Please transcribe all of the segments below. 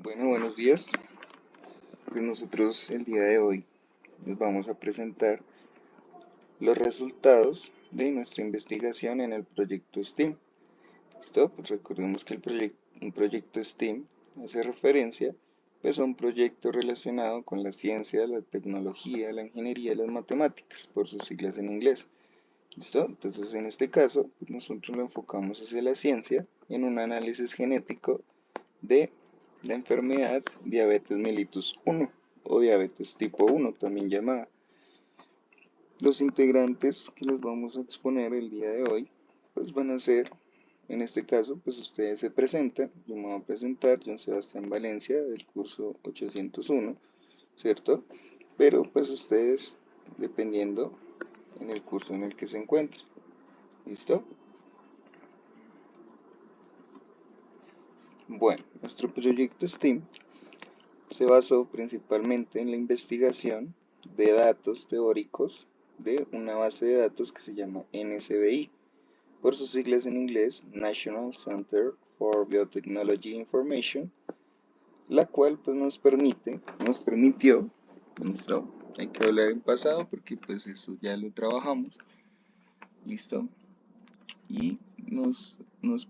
Bueno, buenos días. Pues nosotros el día de hoy les vamos a presentar los resultados de nuestra investigación en el proyecto STEAM. ¿Listo? Pues recordemos que un proyecto STEAM hace referencia pues a un proyecto relacionado con la ciencia, la tecnología, la ingeniería y las matemáticas, por sus siglas en inglés. ¿Listo? Entonces en este caso pues nosotros lo enfocamos hacia la ciencia en un análisis genético de la enfermedad diabetes mellitus 1 o diabetes tipo 1 también llamada. Los integrantes que les vamos a exponer el día de hoy pues van a ser, en este caso pues ustedes se presentan, yo me voy a presentar, John Sebastián Valencia del curso 801, ¿cierto? Pero pues ustedes dependiendo en el curso en el que se encuentren, ¿listo? Bueno, nuestro proyecto STEAM se basó principalmente en la investigación de datos teóricos de una base de datos que se llama NSBI, por sus siglas en inglés, National Center for Biotechnology Information, la cual pues nos permitió, listo, hay que hablar en pasado porque pues eso ya lo trabajamos, listo, y nos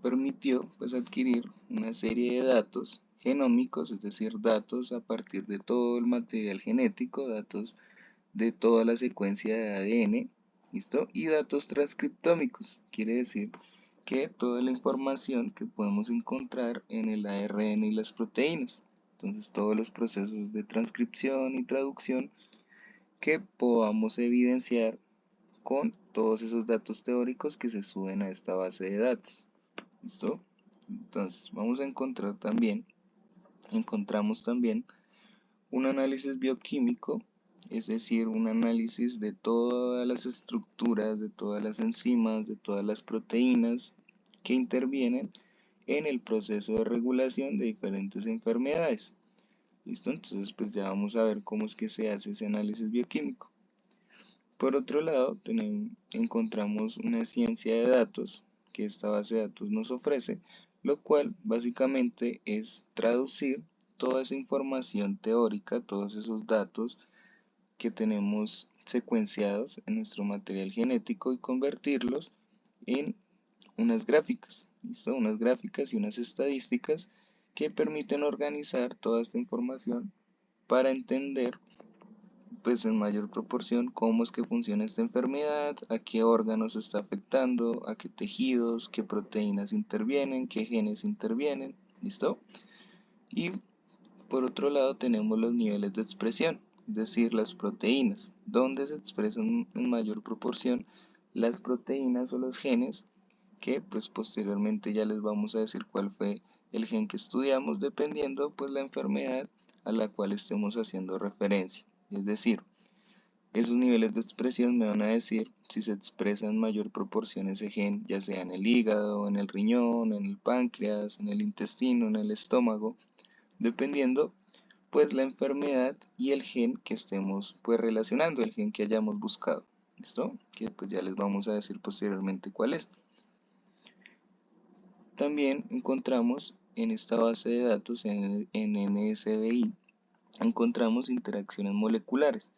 permitió pues adquirir una serie de datos genómicos, es decir, datos a partir de todo el material genético, datos de toda la secuencia de ADN, ¿listo? Y datos transcriptómicos, quiere decir que toda la información que podemos encontrar en el ARN y las proteínas. Entonces, todos los procesos de transcripción y traducción que podamos evidenciar con todos esos datos teóricos que se suben a esta base de datos. ¿Listo? Entonces, encontramos también un análisis bioquímico, es decir, un análisis de todas las estructuras, de todas las enzimas, de todas las proteínas que intervienen en el proceso de regulación de diferentes enfermedades. ¿Listo? Entonces, pues ya vamos a ver cómo es que se hace ese análisis bioquímico. Por otro lado, encontramos una ciencia de datos que esta base de datos nos ofrece, lo cual básicamente es traducir toda esa información teórica, todos esos datos que tenemos secuenciados en nuestro material genético y convertirlos en unas gráficas, ¿listo? Unas gráficas y unas estadísticas que permiten organizar toda esta información para entender pues en mayor proporción cómo es que funciona esta enfermedad, a qué órganos está afectando, a qué tejidos, qué proteínas intervienen, qué genes intervienen, ¿listo? Y por otro lado tenemos los niveles de expresión, es decir, las proteínas, donde se expresan en mayor proporción las proteínas o los genes, que pues posteriormente ya les vamos a decir cuál fue el gen que estudiamos dependiendo pues la enfermedad a la cual estemos haciendo referencia. Es decir, esos niveles de expresión me van a decir si se expresa en mayor proporción ese gen, ya sea en el hígado, en el riñón, en el páncreas, en el intestino, en el estómago, dependiendo pues la enfermedad y el gen que estemos pues relacionando, el gen que hayamos buscado. ¿Listo? Que pues ya les vamos a decir posteriormente cuál es. También encontramos en esta base de datos, en NSBI, encontramos interacciones moleculares,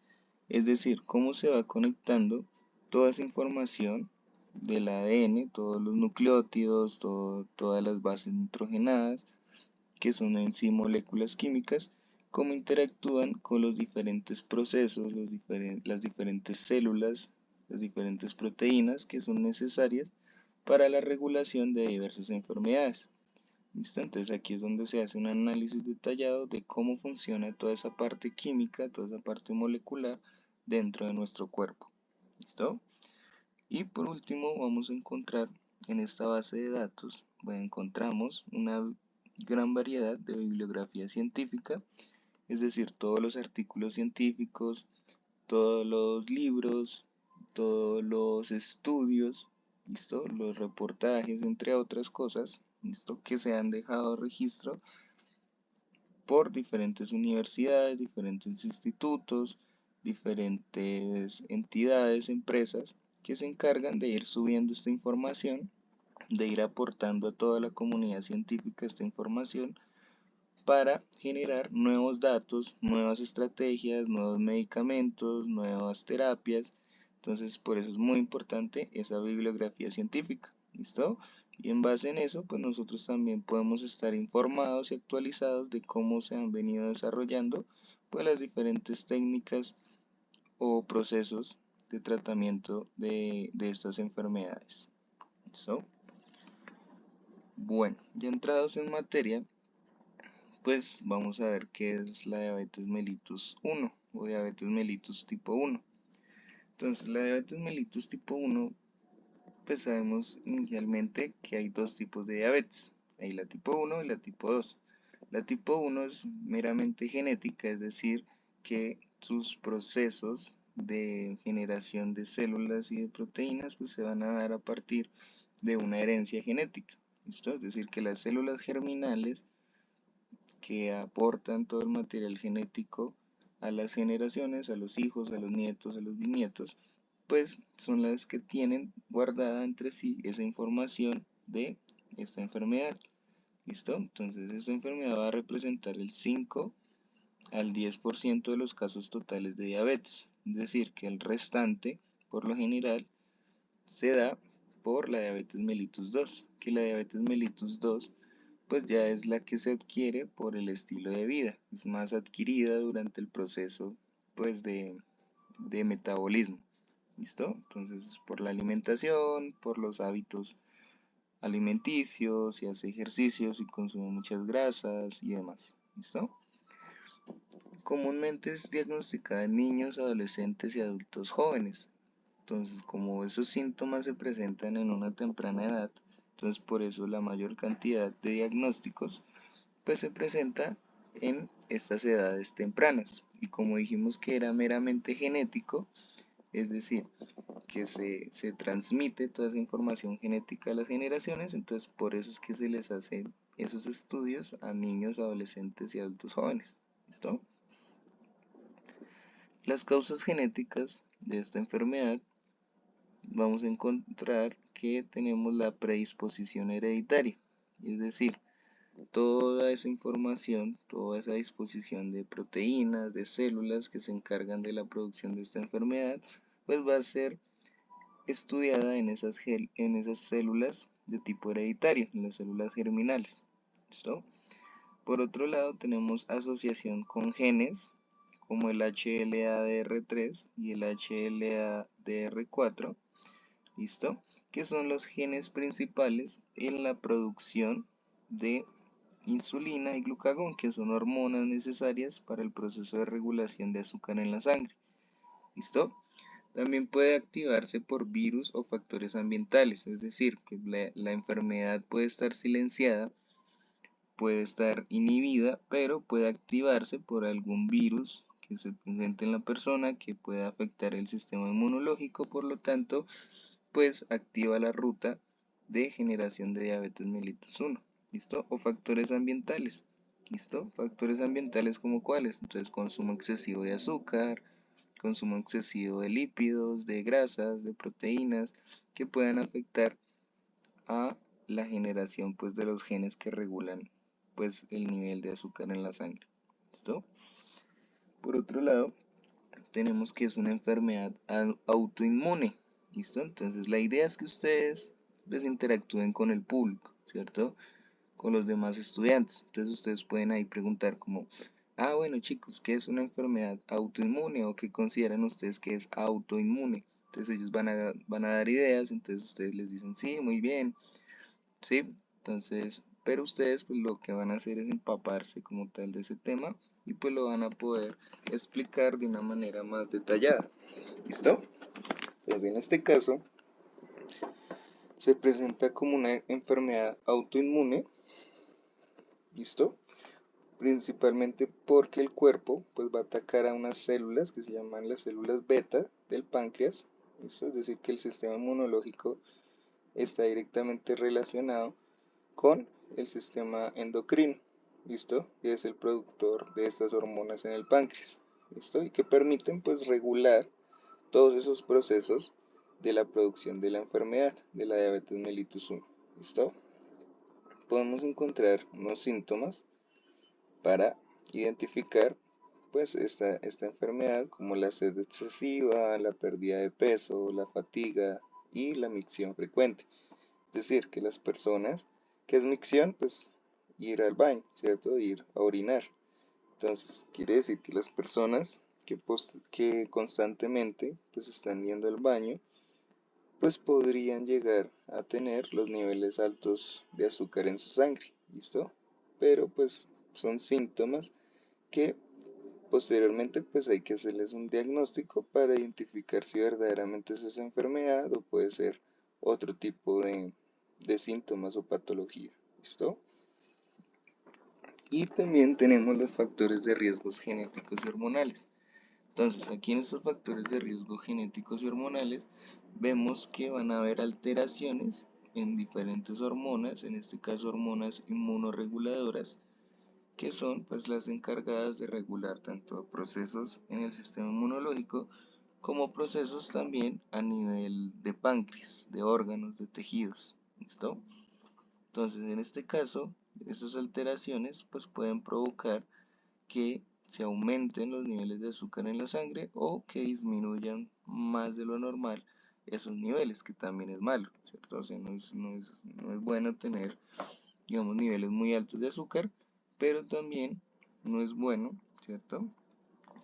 es decir, cómo se va conectando toda esa información del ADN, todos los nucleótidos, todas las bases nitrogenadas, que son en sí moléculas químicas, cómo interactúan con los diferentes procesos, las diferentes células, las diferentes proteínas que son necesarias para la regulación de diversas enfermedades. ¿Listo? Entonces aquí es donde se hace un análisis detallado de cómo funciona toda esa parte química, toda esa parte molecular dentro de nuestro cuerpo. ¿Listo? Y por último vamos a encontrar en esta base de datos, encontramos una gran variedad de bibliografía científica, es decir, todos los artículos científicos, todos los libros, todos los estudios, ¿listo? Los reportajes, entre otras cosas, ¿listo? Que se han dejado registro por diferentes universidades, diferentes institutos, diferentes entidades, empresas que se encargan de ir subiendo esta información, de ir aportando a toda la comunidad científica esta información para generar nuevos datos, nuevas estrategias, nuevos medicamentos, nuevas terapias. Entonces, por eso es muy importante esa bibliografía científica. ¿Listo? Y en base en eso, pues nosotros también podemos estar informados y actualizados de cómo se han venido desarrollando pues las diferentes técnicas o procesos de tratamiento de estas enfermedades. ¿Listo? Bueno, ya entrados en materia, pues vamos a ver qué es la diabetes mellitus 1 o diabetes mellitus tipo 1. Entonces, la diabetes mellitus tipo 1, pues sabemos inicialmente que hay dos tipos de diabetes. Hay la tipo 1 y la tipo 2. La tipo 1 es meramente genética, es decir, que sus procesos de generación de células y de proteínas pues se van a dar a partir de una herencia genética. ¿Listo? Es decir, que las células germinales que aportan todo el material genético a las generaciones, a los hijos, a los nietos, a los bisnietos, pues son las que tienen guardada entre sí esa información de esta enfermedad. ¿Listo? Entonces esta enfermedad va a representar el 5 al 10% de los casos totales de diabetes. Es decir, que el restante, por lo general, se da por la diabetes mellitus 2, que la diabetes mellitus 2 pues ya es la que se adquiere por el estilo de vida, es más adquirida durante el proceso pues de metabolismo. ¿Listo? Entonces por la alimentación, por los hábitos alimenticios, si hace ejercicios y consume muchas grasas y demás. ¿Listo? Comúnmente es diagnosticada en niños, adolescentes y adultos jóvenes. Entonces, como esos síntomas se presentan en una temprana edad, entonces por eso la mayor cantidad de diagnósticos pues se presenta en estas edades tempranas. Y como dijimos que era meramente genético, es decir, que se transmite toda esa información genética a las generaciones, entonces por eso es que se les hacen esos estudios a niños, adolescentes y adultos jóvenes. ¿Listo? Las causas genéticas de esta enfermedad vamos a encontrar que tenemos la predisposición hereditaria, es decir, toda esa información, toda esa disposición de proteínas, de células que se encargan de la producción de esta enfermedad, pues va a ser estudiada en esas células de tipo hereditario, en las células germinales. ¿Listo? Por otro lado, tenemos asociación con genes como el HLA-DR3 y el HLA-DR4, ¿listo? Que son los genes principales en la producción de insulina y glucagón, que son hormonas necesarias para el proceso de regulación de azúcar en la sangre. ¿Listo? También puede activarse por virus o factores ambientales, es decir, que la enfermedad puede estar silenciada, puede estar inhibida, pero puede activarse por algún virus que se presente en la persona que pueda afectar el sistema inmunológico, por lo tanto, pues activa la ruta de generación de diabetes mellitus 1. ¿Listo? O factores ambientales. ¿Listo? Factores ambientales como cuáles. Entonces, consumo excesivo de azúcar, consumo excesivo de lípidos, de grasas, de proteínas, que puedan afectar a la generación pues de los genes que regulan pues el nivel de azúcar en la sangre. ¿Listo? Por otro lado, tenemos que es una enfermedad autoinmune. ¿Listo? Entonces la idea es que ustedes les interactúen con el público, ¿cierto? Con los demás estudiantes. Entonces ustedes pueden ahí preguntar como, bueno chicos, ¿qué es una enfermedad autoinmune o qué consideran ustedes que es autoinmune? Entonces ellos van a dar ideas, entonces ustedes les dicen, sí, muy bien, sí. Entonces, pero ustedes pues lo que van a hacer es empaparse como tal de ese tema y pues lo van a poder explicar de una manera más detallada. ¿Listo? Entonces en este caso se presenta como una enfermedad autoinmune. ¿Listo? Principalmente porque el cuerpo pues va a atacar a unas células que se llaman las células beta del páncreas. ¿Listo? Es decir, que el sistema inmunológico está directamente relacionado con el sistema endocrino. ¿Listo? Que es el productor de estas hormonas en el páncreas. ¿Listo? Y que permiten pues regular todos esos procesos de la producción de la enfermedad de la diabetes mellitus 1. ¿Listo? Podemos encontrar unos síntomas para identificar pues esta enfermedad como la sed excesiva, la pérdida de peso, la fatiga y la micción frecuente. Es decir, que las personas, ¿qué es micción? Pues ir al baño, ¿cierto? Ir a orinar. Entonces, quiere decir que las personas que constantemente pues están yendo al baño, pues podrían llegar a tener los niveles altos de azúcar en su sangre, ¿listo? Pero pues son síntomas que posteriormente pues hay que hacerles un diagnóstico para identificar si verdaderamente es esa enfermedad o puede ser otro tipo de síntomas o patología, ¿listo? Y también tenemos los factores de riesgos genéticos y hormonales. Entonces, aquí en estos factores de riesgo genéticos y hormonales vemos que van a haber alteraciones en diferentes hormonas, en este caso hormonas inmunorreguladoras, que son pues las encargadas de regular tanto procesos en el sistema inmunológico como procesos también a nivel de páncreas, de órganos, de tejidos. ¿Listo? Entonces, en este caso, estas alteraciones pues pueden provocar que se aumenten los niveles de azúcar en la sangre o que disminuyan más de lo normal esos niveles, que también es malo, ¿cierto? O sea, no es bueno tener, digamos, niveles muy altos de azúcar, pero también no es bueno, ¿cierto?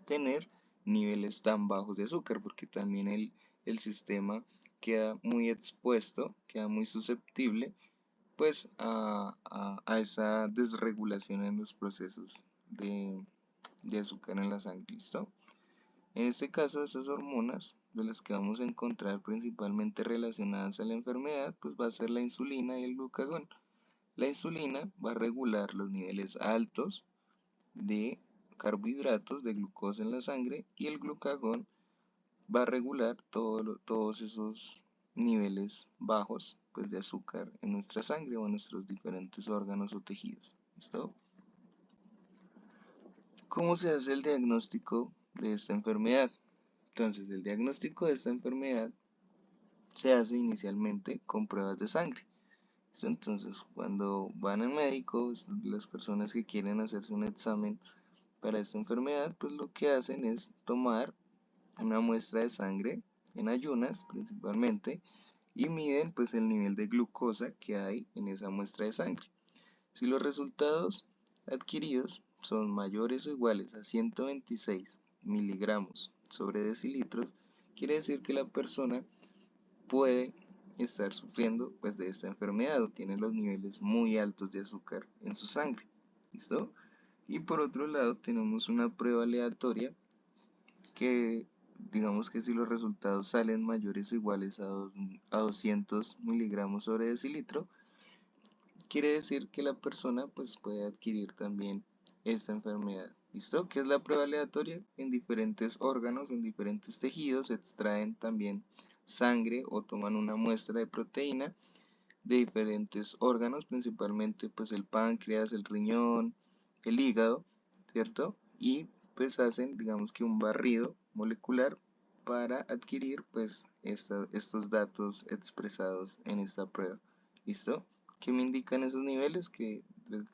Tener niveles tan bajos de azúcar, porque también el sistema queda muy expuesto, queda muy susceptible, pues a esa desregulación en los procesos de azúcar en la sangre, ¿listo? En este caso, esas hormonas de las que vamos a encontrar principalmente relacionadas a la enfermedad, pues va a ser la insulina y el glucagón. La insulina va a regular los niveles altos de carbohidratos, de glucosa en la sangre, y el glucagón va a regular todos esos niveles bajos pues, de azúcar en nuestra sangre o en nuestros diferentes órganos o tejidos. ¿Listo? ¿Cómo se hace el diagnóstico de esta enfermedad? Entonces, el diagnóstico de esta enfermedad se hace inicialmente con pruebas de sangre. Entonces, cuando van al médico, las personas que quieren hacerse un examen para esta enfermedad, pues lo que hacen es tomar una muestra de sangre en ayunas principalmente y miden pues el nivel de glucosa que hay en esa muestra de sangre. Si los resultados adquiridos son mayores o iguales a 126 miligramos sobre decilitros, quiere decir que la persona puede estar sufriendo pues de esta enfermedad o tiene los niveles muy altos de azúcar en su sangre. ¿Listo? Y por otro lado tenemos una prueba aleatoria que digamos que si los resultados salen mayores o iguales a 200 miligramos sobre decilitro, quiere decir que la persona pues puede adquirir también esta enfermedad. ¿Listo? ¿Qué es la prueba aleatoria? En diferentes órganos, en diferentes tejidos, se extraen también sangre o toman una muestra de proteína de diferentes órganos, principalmente pues el páncreas, el riñón, el hígado, ¿cierto? Y pues hacen digamos que un barrido molecular para adquirir pues estos datos expresados en esta prueba. ¿Listo? ¿Qué me indican esos niveles? Que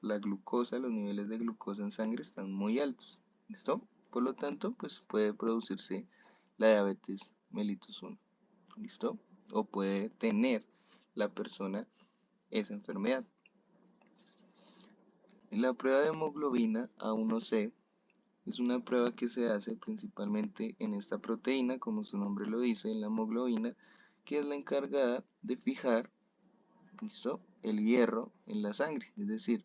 la glucosa, los niveles de glucosa en sangre están muy altos. ¿Listo? Por lo tanto, pues puede producirse la diabetes mellitus 1. ¿Listo? O puede tener la persona esa enfermedad. La prueba de hemoglobina A1C es una prueba que se hace principalmente en esta proteína, como su nombre lo dice, en la hemoglobina, que es la encargada de fijar, ¿listo?, el hierro en la sangre, es decir,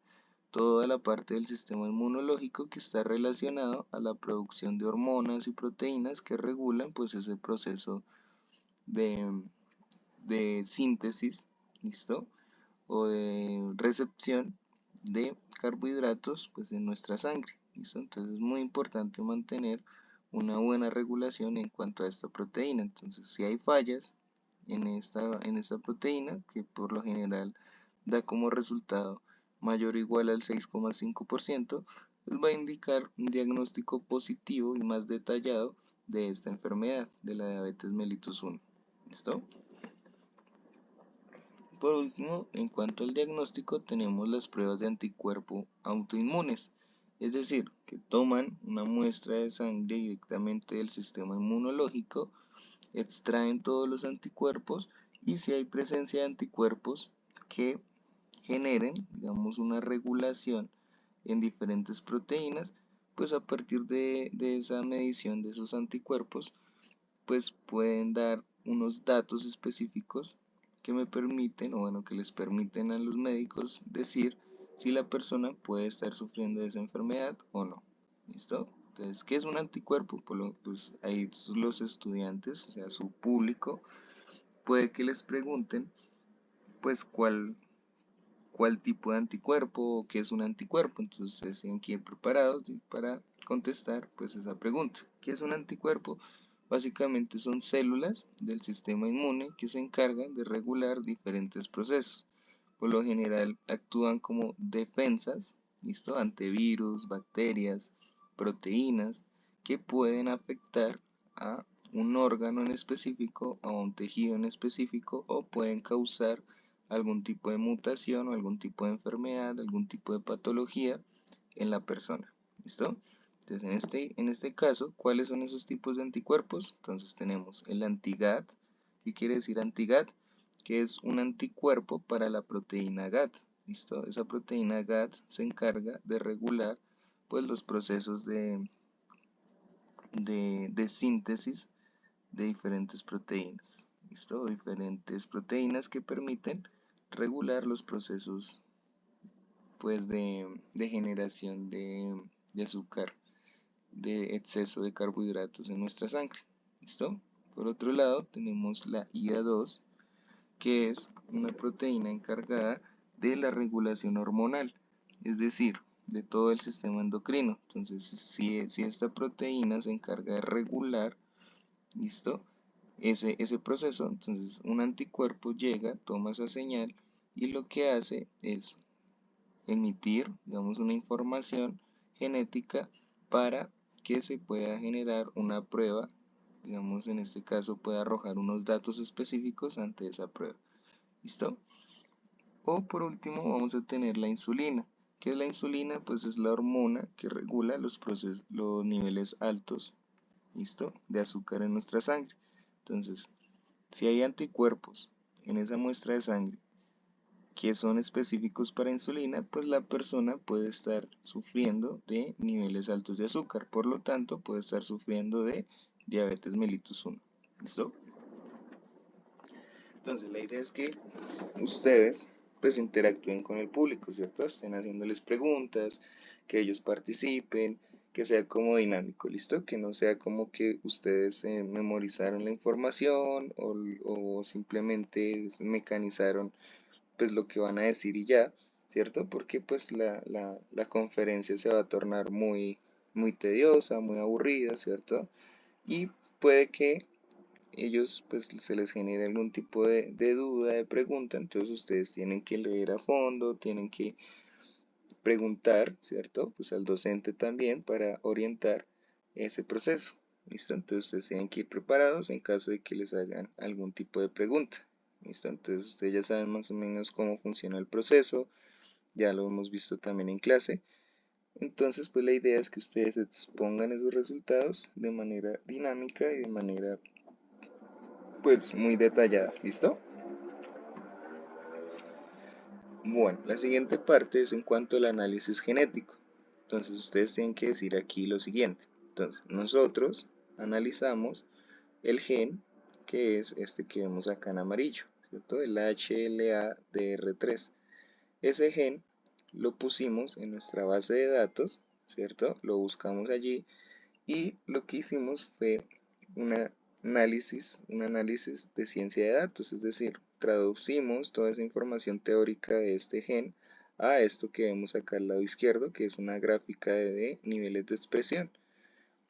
toda la parte del sistema inmunológico que está relacionado a la producción de hormonas y proteínas que regulan pues ese proceso de, de síntesis, ¿listo?, o de recepción de carbohidratos pues en nuestra sangre. ¿Listo? Entonces es muy importante mantener una buena regulación en cuanto a esta proteína. Entonces si hay fallas en esta proteína, que por lo general da como resultado mayor o igual al 6,5%, pues va a indicar un diagnóstico positivo y más detallado de esta enfermedad, de la diabetes mellitus 1. ¿Listo? Por último, en cuanto al diagnóstico, tenemos las pruebas de anticuerpo autoinmunes. Es decir, que toman una muestra de sangre directamente del sistema inmunológico, extraen todos los anticuerpos y si hay presencia de anticuerpos que generen, digamos, una regulación en diferentes proteínas, pues a partir de esa medición de esos anticuerpos, pues pueden dar unos datos específicos que me permiten, o bueno, que les permiten a los médicos decir si la persona puede estar sufriendo de esa enfermedad o no. ¿Listo? Entonces, ¿qué es un anticuerpo? Pues ahí los estudiantes, o sea, su público, puede que les pregunten, pues, cuál tipo de anticuerpo o qué es un anticuerpo. Entonces, ustedes tienen que ir preparados para contestar, pues, esa pregunta. ¿Qué es un anticuerpo? Básicamente son células del sistema inmune que se encargan de regular diferentes procesos. Por lo general actúan como defensas, ¿listo? Ante virus, bacterias, proteínas que pueden afectar a un órgano en específico, a un tejido en específico o pueden causar algún tipo de mutación o algún tipo de enfermedad, algún tipo de patología en la persona. ¿Listo? Entonces, en este caso, ¿cuáles son esos tipos de anticuerpos? Entonces tenemos el anti-GAT. ¿Qué quiere decir anti-GAT? Que es un anticuerpo para la proteína GAT. ¿Listo? Esa proteína GAT se encarga de regular pues, los procesos de síntesis de diferentes proteínas. ¿Listo? Diferentes proteínas que permiten regular los procesos pues, de generación de azúcar, de exceso de carbohidratos en nuestra sangre. ¿Listo? Por otro lado, tenemos la IA2, que es una proteína encargada de la regulación hormonal, es decir, de todo el sistema endocrino. Entonces, si esta proteína se encarga de regular, ¿listo? Ese proceso, entonces un anticuerpo llega, toma esa señal y lo que hace es emitir, digamos, una información genética para que se pueda generar una prueba, digamos, en este caso puede arrojar unos datos específicos ante esa prueba. ¿Listo? O por último vamos a tener la insulina. ¿Qué es la insulina? Pues es la hormona que regula los niveles altos, ¿listo? De azúcar en nuestra sangre. Entonces, si hay anticuerpos en esa muestra de sangre que son específicos para insulina, pues la persona puede estar sufriendo de niveles altos de azúcar. Por lo tanto, puede estar sufriendo de diabetes mellitus 1. ¿Listo? Entonces, la idea es que ustedes pues interactúen con el público, ¿cierto? Estén haciéndoles preguntas, que ellos participen, que sea como dinámico, ¿listo? Que no sea como que ustedes memorizaron la información o simplemente mecanizaron pues lo que van a decir y ya, ¿cierto? Porque pues la conferencia se va a tornar muy tediosa, muy aburrida, ¿cierto? Y puede que ellos pues se les genere algún tipo de duda, de pregunta, entonces ustedes tienen que leer a fondo, tienen que preguntar, ¿cierto? Pues al docente también para orientar ese proceso, ¿listo? Entonces ustedes tienen que ir preparados en caso de que les hagan algún tipo de pregunta, ¿listo? Entonces ustedes ya saben más o menos cómo funciona el proceso, ya lo hemos visto también en clase. Entonces, pues la idea es que ustedes expongan esos resultados de manera dinámica y de manera pues muy detallada, ¿listo? Bueno, la siguiente parte es en cuanto al análisis genético. Entonces ustedes tienen que decir aquí lo siguiente. Entonces, nosotros analizamos el gen que es este que vemos acá en amarillo, ¿cierto? El HLA-DR3. Ese gen lo pusimos en nuestra base de datos, ¿cierto? Lo buscamos allí y lo que hicimos fue un análisis de ciencia de datos, es decir, traducimos toda esa información teórica de este gen a esto que vemos acá al lado izquierdo, que es una gráfica de niveles de expresión.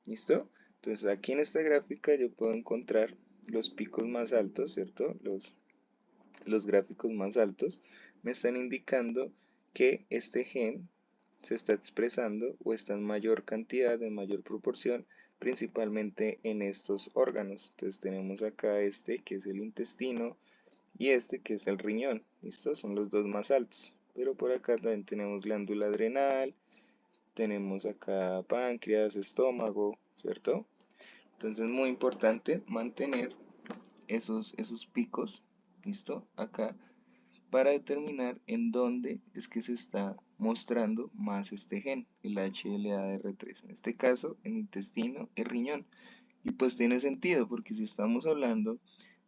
¿Listo? Entonces aquí en esta gráfica yo puedo encontrar los picos más altos, ¿cierto? Los gráficos más altos me están indicando que este gen se está expresando o está en mayor cantidad, en mayor proporción, principalmente en estos órganos. Entonces tenemos acá este que es el intestino y este que es el riñón. ¿Listo? Son los dos más altos. Pero por acá también tenemos glándula adrenal, tenemos acá páncreas, estómago, ¿cierto? Entonces es muy importante mantener esos picos, ¿listo? Acá para determinar en dónde es que se está mostrando más este gen, el HLA-DR3. En este caso, en intestino y riñón. Y pues tiene sentido, porque si estamos hablando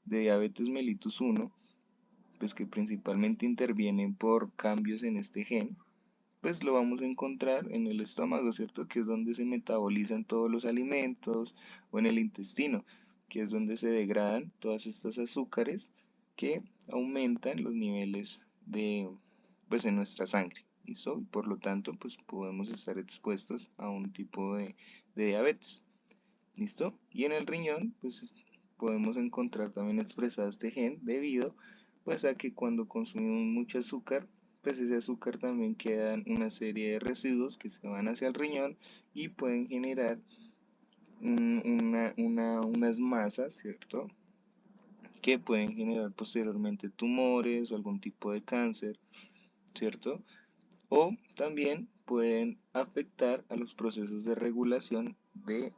de diabetes mellitus 1, pues que principalmente intervienen por cambios en este gen, pues lo vamos a encontrar en el estómago, ¿cierto? Que es donde se metabolizan todos los alimentos, o en el intestino, que es donde se degradan todas estas azúcares que aumentan los niveles de, pues en nuestra sangre, ¿listo? Y por lo tanto, pues podemos estar expuestos a un tipo de diabetes, ¿listo? Y en el riñón, pues podemos encontrar también expresado este gen debido, pues a que cuando consumimos mucho azúcar, pues ese azúcar también queda en una serie de residuos que se van hacia el riñón y pueden generar unas masas, ¿cierto? Que pueden generar posteriormente tumores o algún tipo de cáncer, ¿cierto? O también pueden afectar a los procesos de regulación de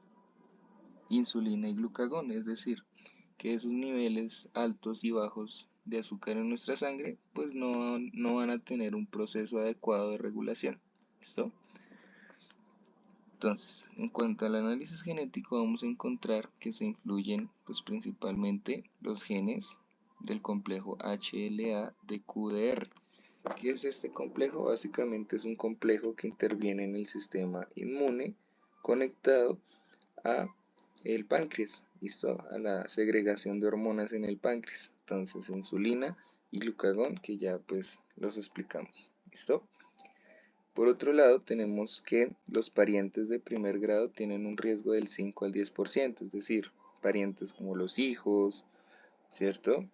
insulina y glucagón, es decir, que esos niveles altos y bajos de azúcar en nuestra sangre pues no van a tener un proceso adecuado de regulación. ¿Listo? Entonces, en cuanto al análisis genético vamos a encontrar que se influyen pues principalmente los genes del complejo HLA de QDR. ¿Qué es este complejo? Básicamente es un complejo que interviene en el sistema inmune conectado a el páncreas, ¿listo? A la segregación de hormonas en el páncreas. Entonces, insulina y glucagón, que ya pues los explicamos, ¿listo? Por otro lado, tenemos que los parientes de primer grado tienen un riesgo del 5 al 10%, es decir, parientes como los hijos, ¿cierto?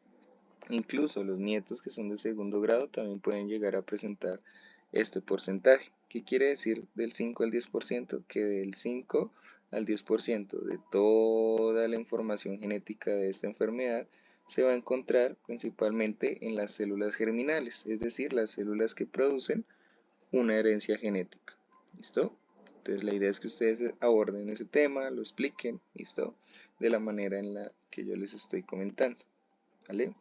Incluso los nietos que son de segundo grado también pueden llegar a presentar este porcentaje. ¿Qué quiere decir del 5 al 10%? Que del 5 al 10% de toda la información genética de esta enfermedad se va a encontrar principalmente en las células germinales, es decir, las células que producen una herencia genética. ¿Listo? Entonces la idea es que ustedes aborden ese tema, lo expliquen, ¿listo? De la manera en la que yo les estoy comentando, ¿vale?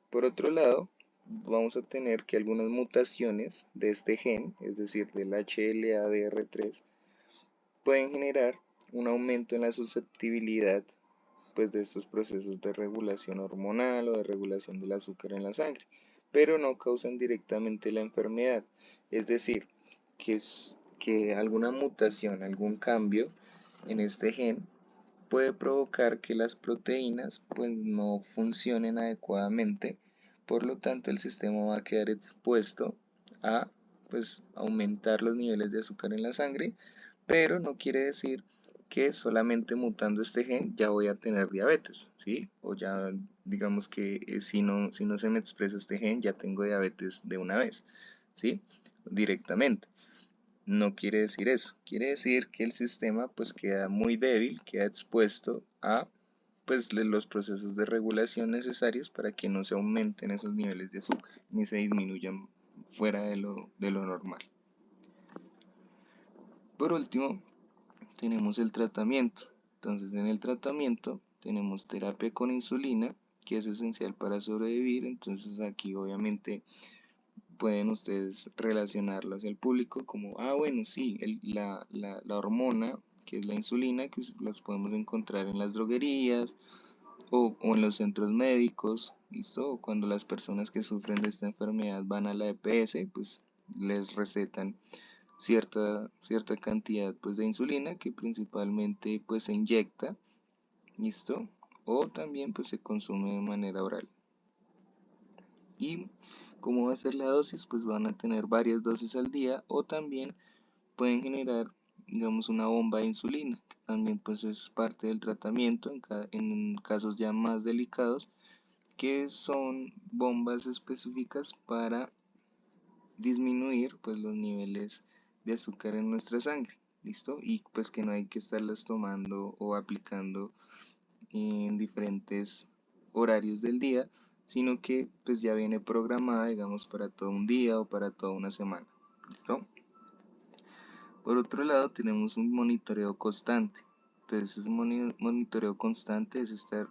Por otro lado, vamos a tener que algunas mutaciones de este gen, es decir, del HLA-DR3, pueden generar un aumento en la susceptibilidad pues, de estos procesos de regulación hormonal o de regulación del azúcar en la sangre, pero no causan directamente la enfermedad. Es decir, que alguna mutación, algún cambio en este gen puede provocar que las proteínas pues no funcionen adecuadamente, por lo tanto el sistema va a quedar expuesto a pues aumentar los niveles de azúcar en la sangre, pero no quiere decir que solamente mutando este gen ya voy a tener diabetes, ¿sí? O ya digamos que si no se me expresa este gen ya tengo diabetes de una vez, ¿sí? Directamente. No quiere decir eso, quiere decir que el sistema pues queda muy débil, queda expuesto a pues los procesos de regulación necesarios para que no se aumenten esos niveles de azúcar ni se disminuyan fuera de lo normal. Por último, tenemos el tratamiento. Entonces en el tratamiento tenemos terapia con insulina, que es esencial para sobrevivir. Entonces aquí obviamente pueden ustedes relacionarlo hacia el público como, bueno, sí, la hormona, que es la insulina, que las podemos encontrar en las droguerías o en los centros médicos, ¿listo? O cuando las personas que sufren de esta enfermedad van a la EPS, pues les recetan cierta cantidad pues de insulina que principalmente pues se inyecta, ¿listo? O también pues se consume de manera oral. Y cómo va a ser la dosis, pues van a tener varias dosis al día o también pueden generar, digamos, una bomba de insulina, que también pues es parte del tratamiento en casos ya más delicados, que son bombas específicas para disminuir pues los niveles de azúcar en nuestra sangre, ¿listo? Y pues que no hay que estarlas tomando o aplicando en diferentes horarios del día, sino que pues ya viene programada, digamos, para todo un día o para toda una semana. ¿Listo? Por otro lado, tenemos un monitoreo constante. Entonces, ese monitoreo constante es estar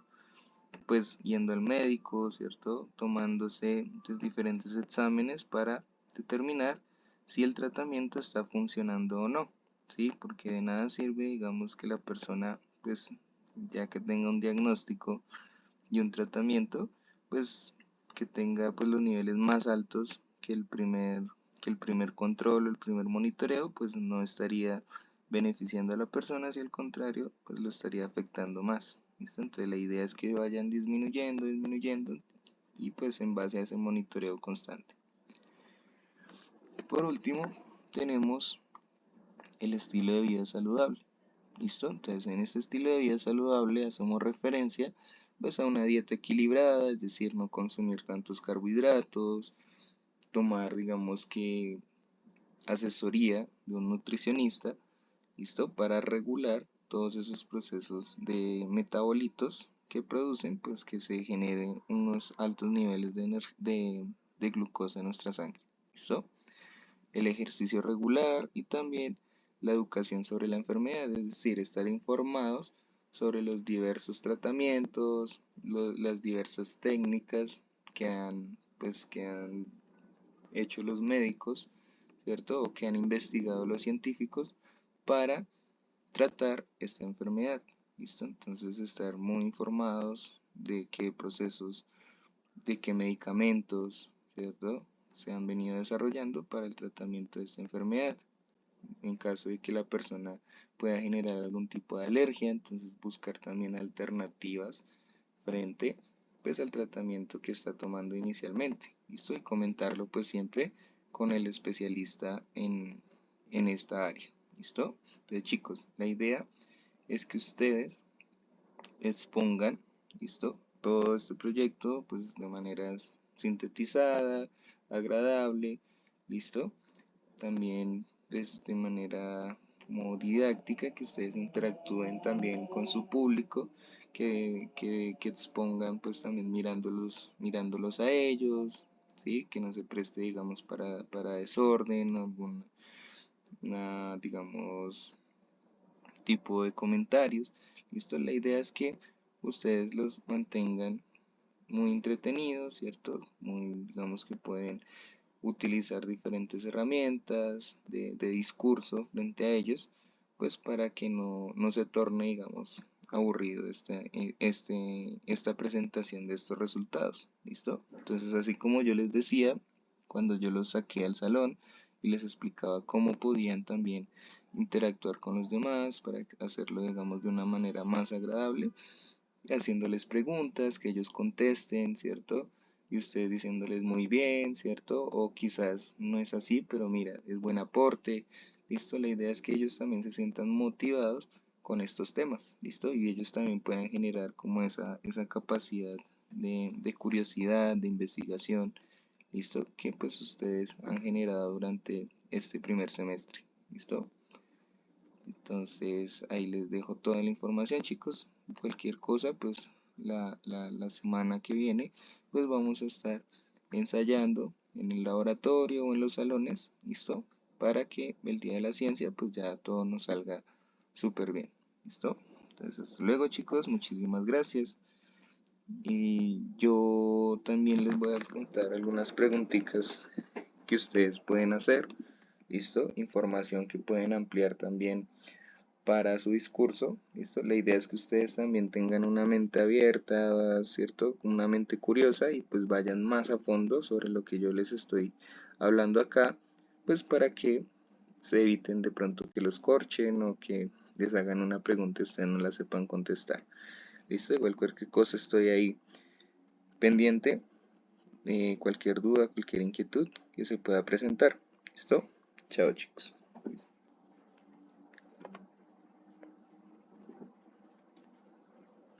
pues yendo al médico, ¿cierto? Tomándose pues, diferentes exámenes para determinar si el tratamiento está funcionando o no, ¿sí? Porque de nada sirve, digamos, que la persona, pues, ya que tenga un diagnóstico y un tratamiento, pues, que tenga pues los niveles más altos que el primer control o el primer monitoreo, pues no estaría beneficiando a la persona, si al contrario, pues lo estaría afectando más. ¿Listo? Entonces la idea es que vayan disminuyendo, disminuyendo y pues en base a ese monitoreo constante. Por último, tenemos el estilo de vida saludable. ¿Listo? Entonces en este estilo de vida saludable hacemos referencia pues a una dieta equilibrada, es decir, no consumir tantos carbohidratos, tomar digamos que asesoría de un nutricionista, ¿listo? Para regular todos esos procesos de metabolitos que producen pues que se generen unos altos niveles de glucosa en nuestra sangre, ¿listo? El ejercicio regular y también la educación sobre la enfermedad, es decir, estar informados sobre los diversos tratamientos, las diversas técnicas que han hecho los médicos, ¿cierto? O que han investigado los científicos para tratar esta enfermedad, ¿listo? Entonces estar muy informados de qué procesos, de qué medicamentos, ¿cierto? Se han venido desarrollando para el tratamiento de esta enfermedad. En caso de que la persona pueda generar algún tipo de alergia, entonces buscar también alternativas frente pues al tratamiento que está tomando inicialmente, ¿listo? Y comentarlo pues siempre con el especialista en esta área, ¿listo? Entonces chicos, la idea es que ustedes expongan, ¿listo? Todo este proyecto pues de manera sintetizada, agradable, ¿listo? También pues, de manera como didáctica, que ustedes interactúen también con su público, que expongan pues también mirándolos a ellos, ¿sí? Que no se preste digamos para desorden, algún digamos tipo de comentarios. Listo, la idea es que ustedes los mantengan muy entretenidos, ¿cierto? Muy, digamos que pueden utilizar diferentes herramientas de discurso frente a ellos, pues para que no se torne, digamos, aburrido esta presentación de estos resultados. ¿Listo? Entonces, así como yo les decía, cuando yo los saqué al salón y les explicaba cómo podían también interactuar con los demás para hacerlo, digamos, de una manera más agradable, haciéndoles preguntas, que ellos contesten, ¿cierto? Y ustedes diciéndoles muy bien, ¿cierto? O quizás no es así, pero mira, es buen aporte, ¿listo? La idea es que ellos también se sientan motivados con estos temas, ¿listo? Y ellos también pueden generar como esa capacidad de curiosidad, de investigación, ¿listo? Que pues ustedes han generado durante este primer semestre, ¿listo? Entonces ahí les dejo toda la información, chicos. Cualquier cosa, pues la semana que viene, pues vamos a estar ensayando en el laboratorio o en los salones, ¿listo? Para que el día de la ciencia, pues ya todo nos salga súper bien, ¿listo? Entonces hasta luego, chicos, muchísimas gracias. Y yo también les voy a preguntar algunas preguntitas que ustedes pueden hacer, ¿listo? Información que pueden ampliar también para su discurso, ¿listo? La idea es que ustedes también tengan una mente abierta, ¿cierto? Una mente curiosa y pues vayan más a fondo sobre lo que yo les estoy hablando acá, pues para que se eviten de pronto que los corchen o que les hagan una pregunta y ustedes no la sepan contestar. ¿Listo? Igual cualquier cosa estoy ahí pendiente, cualquier duda, cualquier inquietud que se pueda presentar. ¿Listo? Chao chicos.